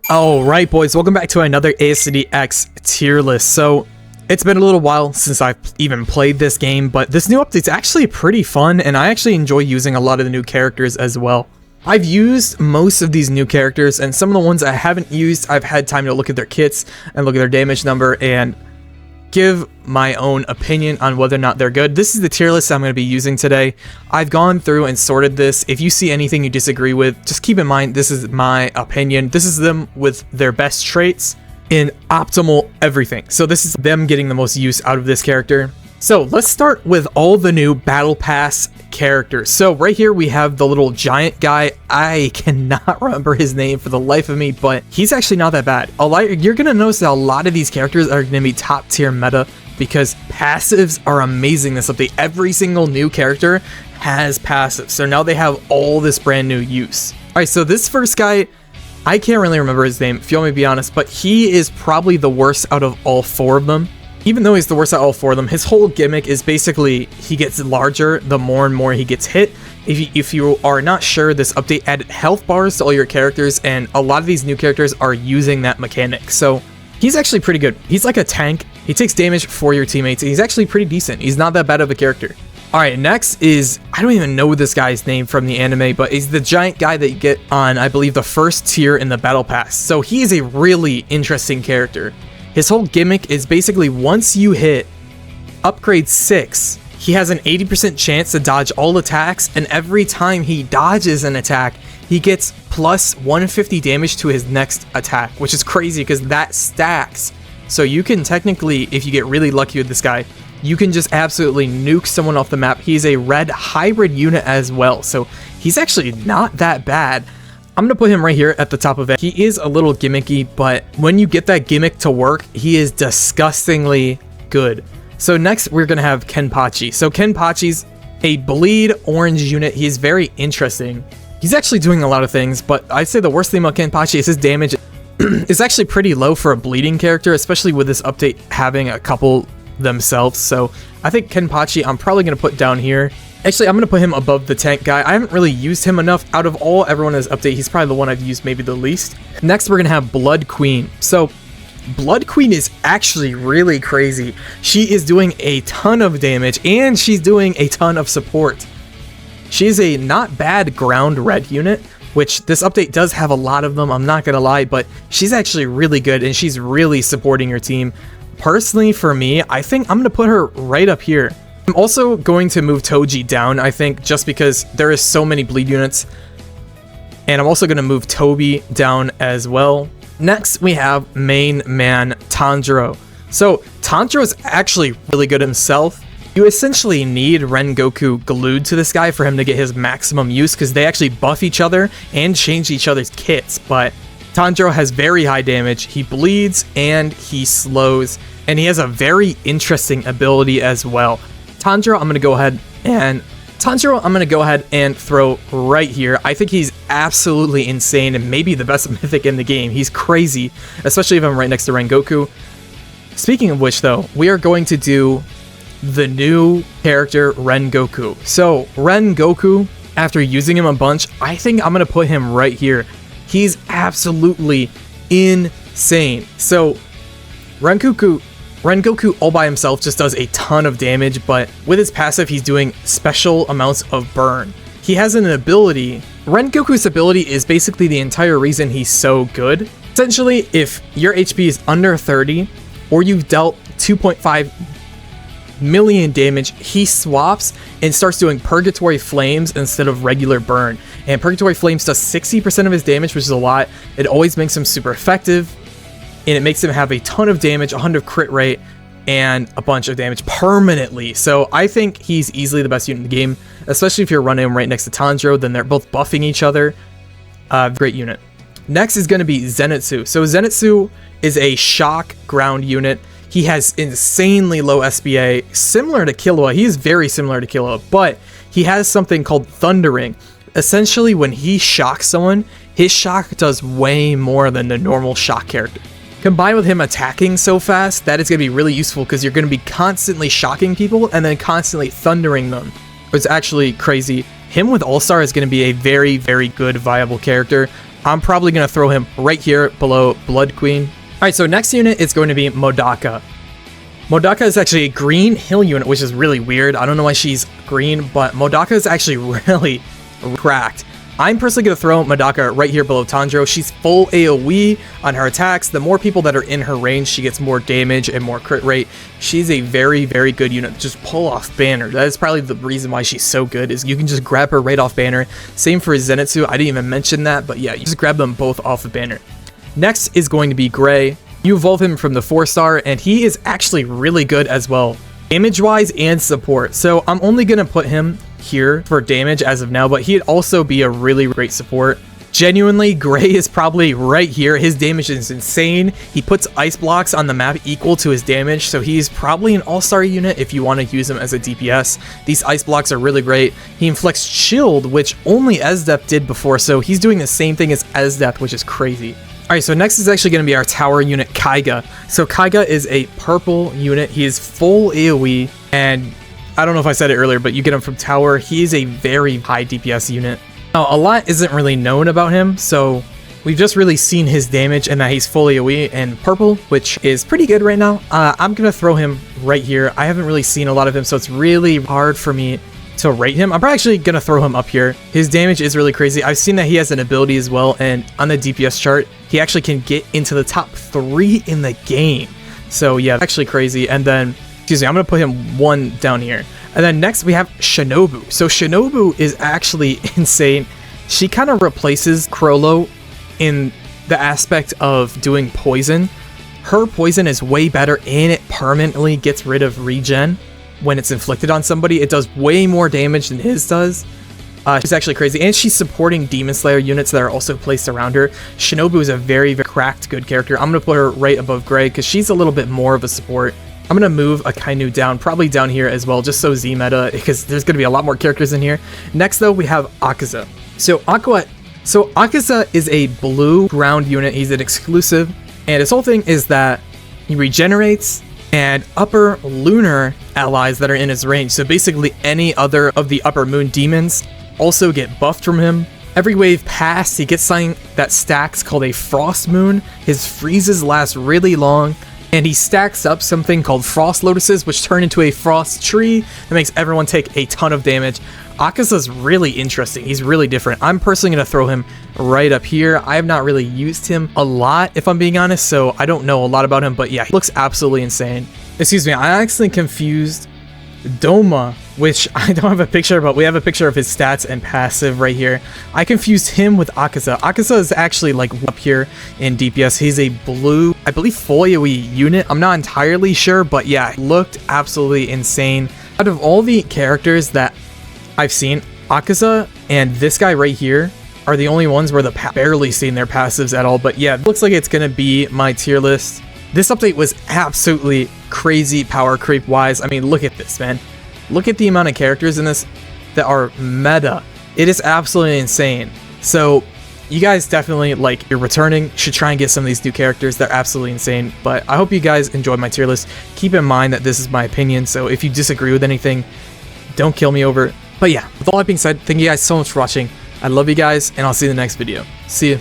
Alright boys, welcome back to another ASTD X tier list. So, it's been a little while since I've even played this game, but this new update's actually pretty fun, and I actually enjoy using a lot of the new characters as well. I've used most of these new characters, and some of the ones I haven't used, I've had time to look at their kits, and look at their damage number, and give my own opinion on whether or not they're good. This is the tier list I'm going to be using today. I've gone through and sorted this. If you see anything you disagree with, just keep in mind this is my opinion. This is them with their best traits in optimal everything. So this is them getting the most use out of this character. So let's start with all the new battle pass characters. So right here we have the little giant guy. I cannot remember his name for the life of me, but he's actually not that bad. You're gonna notice that a lot of these characters are gonna be top tier meta because passives are amazing this update. Every single new character has passives, so now they have all this brand new use. All right, so this first guy, I can't really remember his name, if you want me to be honest, but he is probably the worst out of all four of them. Even though he's the worst out of all four of them, his whole gimmick is basically he gets larger the more and more he gets hit. If you are not sure, this update added health bars to all your characters, and a lot of these new characters are using that mechanic. So he's actually pretty good. He's like a tank. He takes damage for your teammates, and he's actually pretty decent. He's not that bad of a character. Alright, next is, I don't even know this guy's name from the anime, but he's the giant guy that you get on, I believe, the first tier in the battle pass. So he is a really interesting character. His whole gimmick is basically once you hit upgrade 6, he has an 80% chance to dodge all attacks, and every time he dodges an attack, he gets plus 150 damage to his next attack, which is crazy because that stacks. So you can technically, if you get really lucky with this guy, you can just absolutely nuke someone off the map. He's a red hybrid unit as well, so he's actually not that bad. I'm going to put him right here at the top of it. He is a little gimmicky, but when you get that gimmick to work, he is disgustingly good. So next, we're going to have Kenpachi. So Kenpachi's a bleed orange unit. He's very interesting. He's actually doing a lot of things, but I'd say the worst thing about Kenpachi is his damage is actually pretty low for a bleeding character, especially with this update having a couple themselves. So I think Kenpachi I'm probably going to put down here. Actually, I'm going to put him above the tank guy. I haven't really used him enough. Out of everyone in this update, he's probably the one I've used maybe the least. Next, we're going to have Blood Queen. So, Blood Queen is actually really crazy. She is doing a ton of damage, and she's doing a ton of support. She's a not bad ground red unit, which this update does have a lot of them, I'm not going to lie, but she's actually really good, and she's really supporting your team. Personally, for me, I think I'm going to put her right up here. I'm also going to move Toji down, I think, just because there is so many bleed units. And I'm also going to move Toby down as well. Next, we have main man Tandro. So, Tandro is actually really good himself. You essentially need Rengoku glued to this guy for him to get his maximum use, because they actually buff each other and change each other's kits. But Tandro has very high damage, he bleeds, and he slows. And he has a very interesting ability as well. Tandro, I'm going to go ahead and throw right here. I think he's absolutely insane and maybe the best mythic in the game. He's crazy, especially if I'm right next to Rengoku. Speaking of which, though, we are going to do the new character Rengoku. So, Rengoku, after using him a bunch, I think I'm going to put him right here. He's absolutely insane. So, Rengoku all by himself just does a ton of damage, but with his passive, he's doing special amounts of burn. He has an ability. Rengoku's ability is basically the entire reason he's so good. Essentially, if your HP is under 30, or you've dealt 2.5 million damage, he swaps and starts doing Purgatory Flames instead of regular burn. And Purgatory Flames does 60% of his damage, which is a lot. It always makes him super effective. And it makes him have a ton of damage, 100 crit rate, and a bunch of damage permanently. So I think he's easily the best unit in the game, especially if you're running him right next to Tandro, then they're both buffing each other. Great unit. Next is going to be Zenitsu. So Zenitsu is a shock ground unit. He has insanely low SBA, similar to Killua. He is very similar to Killua, but he has something called Thundering. Essentially, when he shocks someone, his shock does way more than the normal shock character. Combined with him attacking so fast, that is going to be really useful because you're going to be constantly shocking people and then constantly thundering them. It's actually crazy. Him with All-Star is going to be a very, very good viable character. I'm probably going to throw him right here below Blood Queen. All right, so next unit is going to be Modaka. Modaka is actually a green hill unit, which is really weird. I don't know why she's green, but Modaka is actually really cracked. I'm personally going to throw Modaka right here below Tandro. She's full AoE on her attacks. The more people that are in her range, she gets more damage and more crit rate. She's a very, very good unit. Just pull off banner. That is probably the reason why she's so good, is you can just grab her right off banner. Same for Zenitsu. I didn't even mention that, but yeah, you just grab them both off the banner. Next is going to be Gray. You evolve him from the 4-star, and he is actually really good as well, damage-wise and support. So I'm only going to put him here for damage as of now, but he'd also be a really great support. Genuinely, Gray is probably right here. His damage is insane. He puts ice blocks on the map equal to his damage, so he's probably an all-star unit if you want to use him as a DPS. These ice blocks are really great. He inflicts shield, which only Esdep did before, so he's doing the same thing as Esdep, which is crazy. Alright, so next is actually going to be our tower unit, Kaiga. So Kaiga is a purple unit. He is full AoE, and I don't know if I said it earlier, but you get him from tower. He is a very high DPS unit. Now, a lot isn't really known about him, so we've just really seen his damage and that he's full AoE and purple, which is pretty good right now. I'm going to throw him right here. I haven't really seen a lot of him, so it's really hard for me to rate him. I'm probably actually going to throw him up here. His damage is really crazy. I've seen that he has an ability as well, and on the DPS chart, he actually can get into the top 3 in the game. So yeah, actually crazy. And then, excuse me, I'm going to put him 1 down here. And then next we have Shinobu. So Shinobu is actually insane. She kind of replaces Chrollo in the aspect of doing poison. Her poison is way better, and it permanently gets rid of regen when it's inflicted on somebody. It does way more damage than his does. She's actually crazy, and she's supporting Demon Slayer units that are also placed around her. Shinobu is a very, very cracked good character. I'm going to put her right above Gray because she's a little bit more of a support. I'm going to move Akainu down, probably down here as well, just so Z meta, because there's going to be a lot more characters in here. Next, though, we have Akaza. So Akaza is a blue ground unit. He's an exclusive, and his whole thing is that he regenerates, and upper lunar allies that are in his range, so basically any other of the upper moon demons, also get buffed from him. Every wave past, he gets something that stacks called a frost moon. His freezes last really long, and he stacks up something called frost lotuses, which turn into a frost tree that makes everyone take a ton of damage. Akaza's really interesting. He's really different. I'm personally going to throw him right up here. I have not really used him a lot, if I'm being honest, so I don't know a lot about him, but yeah, he looks absolutely insane. Excuse me, I actually confused Doma, which I don't have a picture, but we have a picture of his stats and passive right here. I confused him with Akaza. Akaza is actually like up here in DPS. He's a blue, I believe, full AoE unit. I'm not entirely sure, but yeah, it looked absolutely insane. Out of all the characters that I've seen, Akaza and this guy right here are the only ones where barely seen their passives at all. But yeah, it looks like it's gonna be my tier list. This update was absolutely crazy power creep wise. I mean, look at this, man. Look at the amount of characters in this that are meta. It is absolutely insane. So you guys definitely, like, you're returning, should try and get some of these new characters. They're absolutely insane. But I hope you guys enjoyed my tier list. Keep in mind that this is my opinion, so if you disagree with anything, don't kill me over it. But yeah, with all that being said, thank you guys so much for watching. I love you guys, and I'll see you in the next video. See you.